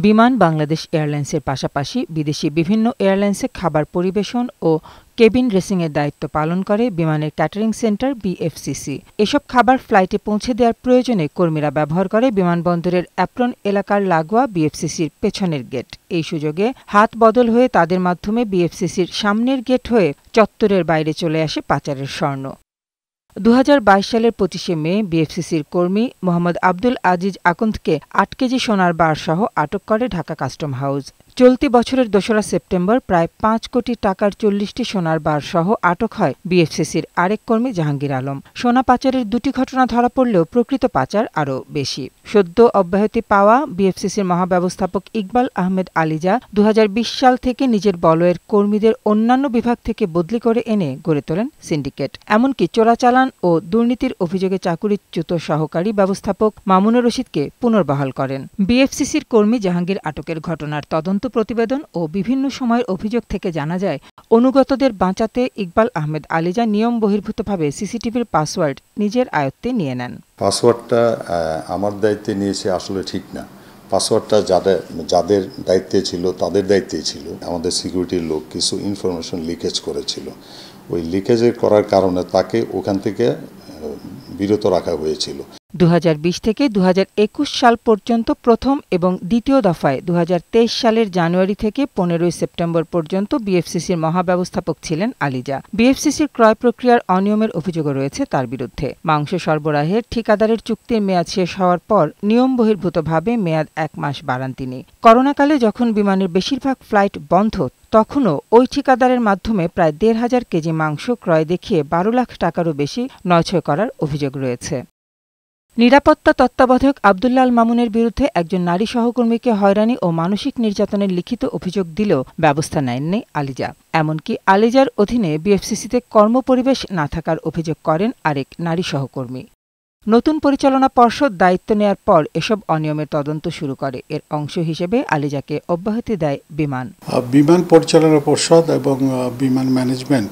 বিমান বাংলাদেশ এয়ারলাইন্সের পাশাপাশি বিদেশি বিভিন্ন এয়ারলাইন্সে খাবার পরিবেশন ও কেবিন ড্রেসিংয়ের দায়িত্ব পালন করে বিমানের ক্যাটারিং সেন্টার বিএফসিসি। এসব খাবার ফ্লাইটে পৌঁছে দেওয়ার প্রয়োজনে কর্মীরা ব্যবহার করে বিমানবন্দরের অ্যাপ্রন এলাকার লাগোয়া বিএফসিসির পেছনের গেট। এই সুযোগে হাত বদল হয়ে তাদের মাধ্যমে বিএফসিসির সামনের গেট হয়ে চত্বরের বাইরে চলে আসে পাচারের স্বর্ণ। ২০২২ সালের ২৫শে মে বিএফসিসির কর্মী মোহাম্মদ আব্দুল আজিজ আকন্দকে ৮ কেজি সোনার বারসহ আটক করে ঢাকা কাস্টম হাউস। চলতি বছরের ২রা সেপ্টেম্বর প্রায় ৫ কোটি টাকার ৪০টি সোনার বারসহ আটক হয় বিএফসিসির আরেক কর্মী জাহাঙ্গীর আলম। সোনা পাচারের দুটি ঘটনা ধরা পড়লেও প্রকৃত পাচার আরও বেশি। সদ্য অব্যাহতি পাওয়া বিএফসিসির মহাব্যবস্থাপক ইকবাল আহমেদ আলিজা ২০২০ সাল থেকে নিজের বলয়ের কর্মীদের অন্যান্য বিভাগ থেকে বদলি করে এনে গড়ে তোলেন সিন্ডিকেট। এমনকি চোরাচালান ও দুর্নীতির অভিযোগে চাকুরিচ্যুত সহকারী ব্যবস্থাপক মামুনুর রশিদকে পুনর্বহাল করেন। বিএফসিসির কর্মী জাহাঙ্গীর আটকের ঘটনার তদন্ত প্রতিবেদন ও বিভিন্ন সময়ের অভিযোগ থেকে জানা যায়, অনুগতদের বাঁচাতে ইকবাল আহমেদ আলিজা নিয়ম বহির্ভূতভাবে সিসিটিভির পাসওয়ার্ড নিজের আয়ত্তে নিয়ে নেন। পাসওয়ার্ডটা আমার দায়িত্বে নিয়েছে আসলে ঠিক না। পাসওয়ার্ডটা যাদের দায়িত্বে ছিল তাদের দায়িত্বেই ছিল। আমাদের সিকিউরিটির লোক কিছু ইনফরমেশন লিকেজ করেছিল। ওই লিকেজের করার কারণে তাকে ওখান থেকে বিরত রাখা হয়েছিল। ২০২০ থেকে ২০২১ সাল পর্যন্ত প্রথম এবং দ্বিতীয় দফায় ২০২৩ সালের জানুয়ারি থেকে ১৫ই সেপ্টেম্বর পর্যন্ত বিএফসিসির মহাব্যবস্থাপক ছিলেন আলিজা। বিএফসিসির ক্রয় প্রক্রিয়ার অনিয়মের অভিযোগও রয়েছে তার বিরুদ্ধে। মাংস সরবরাহের ঠিকাদারের চুক্তির মেয়াদ শেষ হওয়ার পর নিয়ম বহির্ভূতভাবে মেয়াদ ১ মাস বাড়ান তিনি। করোনাকালে যখন বিমানের বেশিরভাগ ফ্লাইট বন্ধ, তখনও ওই ঠিকাদারের মাধ্যমে প্রায় ১,৫০০ কেজি মাংস ক্রয় দেখিয়ে ১২ লাখ টাকারও বেশি নয়ছয় করার অভিযোগ রয়েছে। নিরাপত্তা তত্ত্বাবধায়ক আবদুল্লাহ আল মামুনের বিরুদ্ধে একজন নারী সহকর্মীকে হয়রানি ও মানসিক নির্যাতনের লিখিত অভিযোগ দিলেও ব্যবস্থা নেননি আলিজা। এমনকি আলিজার অধীনে বিএফসিসিতে কর্মপরিবেশ না থাকার অভিযোগ করেন আরেক নারী সহকর্মী। নতুন পরিচালনা পর্ষদ দায়িত্ব নেয়ার পর এসব অনিয়মের তদন্ত শুরু করে। এর অংশ হিসেবে আলিজাকে অব্যাহতি দেয় বিমান পরিচালনা পর্ষদ এবং বিমান ম্যানেজমেন্ট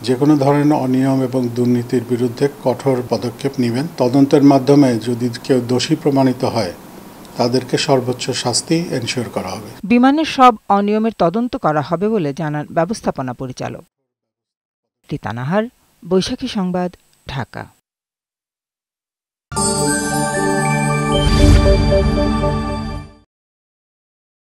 যে কোনো ধরনের অনিয়ম এবং দুর্নীতির বিরুদ্ধে কঠোর পদক্ষেপ নেবেন। তদন্তের মাধ্যমে যদি কেউ দোষী প্রমাণিত হয় তাদেরকে সর্বোচ্চ শাস্তি এনশিওর করা হবে। বিমানের সব অনিয়মের তদন্ত করা হবে বলে জানান ব্যবস্থাপনা পরিচালক। রিতা নাহার, বৈশাখী সংবাদ, ঢাকা।